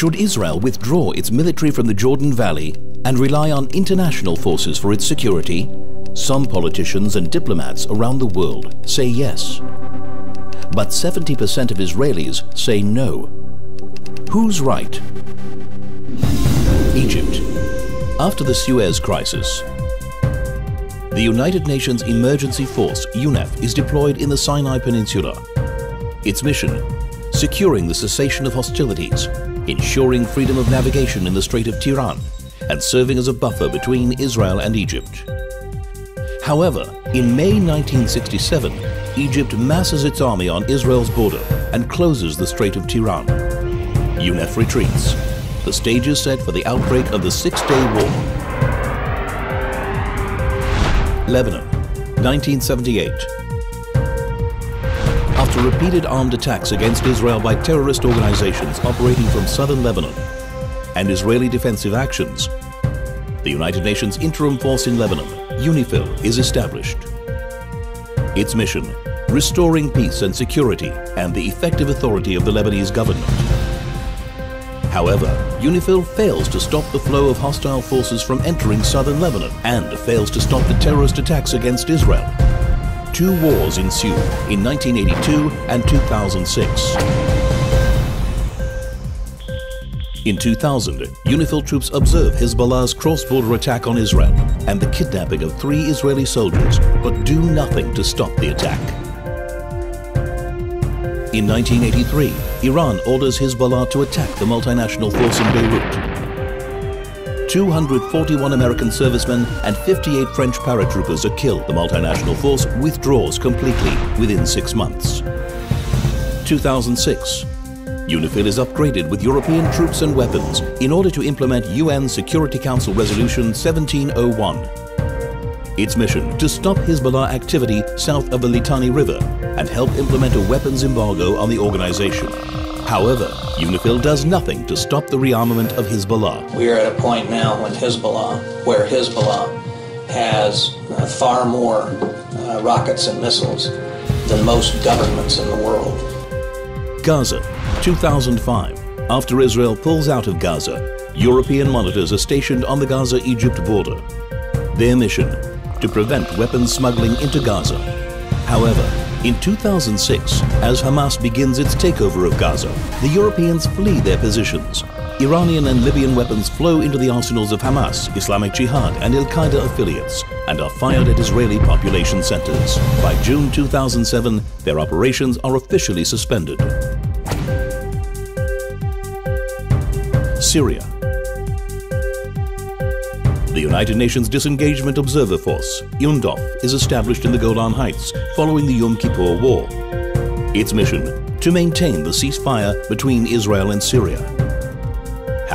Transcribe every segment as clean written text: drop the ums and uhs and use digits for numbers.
Should Israel withdraw its military from the Jordan Valley and rely on international forces for its security? Some politicians and diplomats around the world say yes. But 70% of Israelis say no. Who's right? Egypt. After the Suez Crisis, the United Nations Emergency Force, UNEF, is deployed in the Sinai Peninsula. Its mission: securing the cessation of hostilities, ensuring freedom of navigation in the Strait of Tiran, and serving as a buffer between Israel and Egypt. However, in May 1967, Egypt masses its army on Israel's border and closes the Strait of Tiran. UNEF retreats. The stage is set for the outbreak of the Six-Day War. Lebanon, 1978. After repeated armed attacks against Israel by terrorist organizations operating from southern Lebanon and Israeli defensive actions, the United Nations Interim Force in Lebanon, UNIFIL, is established. Its mission: restoring peace and security and the effective authority of the Lebanese government. However, UNIFIL fails to stop the flow of hostile forces from entering southern Lebanon and fails to stop the terrorist attacks against Israel. Two wars ensue in 1982 and 2006. In 2000, UNIFIL troops observe Hezbollah's cross-border attack on Israel and the kidnapping of 3 Israeli soldiers, but do nothing to stop the attack. In 1983, Iran orders Hezbollah to attack the multinational force in Beirut. 241 American servicemen and 58 French paratroopers are killed. The multinational force withdraws completely within 6 months. 2006. UNIFIL is upgraded with European troops and weapons in order to implement UN Security Council Resolution 1701. Its mission: to stop Hezbollah activity south of the Litani River and help implement a weapons embargo on the organization. However, UNIFIL does nothing to stop the rearmament of Hezbollah. We are at a point now where Hezbollah has far more rockets and missiles than most governments in the world. Gaza, 2005. After Israel pulls out of Gaza, European monitors are stationed on the Gaza-Egypt border. Their mission: to prevent weapons smuggling into Gaza. However, in 2006, as Hamas begins its takeover of Gaza, the Europeans flee their positions. Iranian and Libyan weapons flow into the arsenals of Hamas, Islamic Jihad and Al-Qaeda affiliates and are fired at Israeli population centers. By June 2007, their operations are officially suspended. Syria. The United Nations Disengagement Observer Force, UNDOF, is established in the Golan Heights following the Yom Kippur War. Its mission: to maintain the ceasefire between Israel and Syria.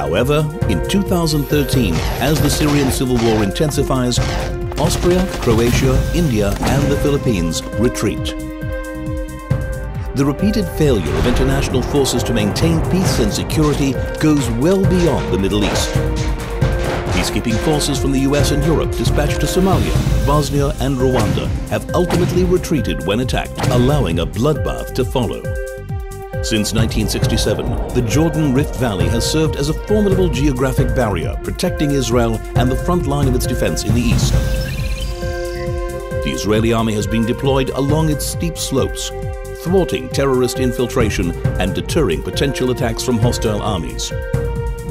However, in 2013, as the Syrian civil war intensifies, Austria, Croatia, India and the Philippines retreat. The repeated failure of international forces to maintain peace and security goes well beyond the Middle East. Peacekeeping forces from the US and Europe dispatched to Somalia, Bosnia and Rwanda have ultimately retreated when attacked, allowing a bloodbath to follow. Since 1967, the Jordan Rift Valley has served as a formidable geographic barrier protecting Israel and the front line of its defense in the east. The Israeli army has been deployed along its steep slopes, thwarting terrorist infiltration and deterring potential attacks from hostile armies.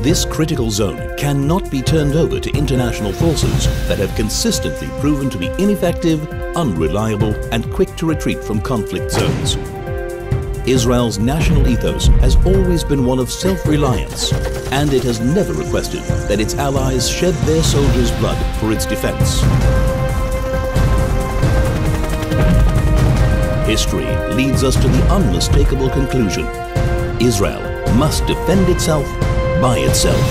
This critical zone cannot be turned over to international forces that have consistently proven to be ineffective, unreliable, and quick to retreat from conflict zones. Israel's national ethos has always been one of self-reliance, and it has never requested that its allies shed their soldiers' blood for its defense. History leads us to the unmistakable conclusion: Israel must defend itself by itself.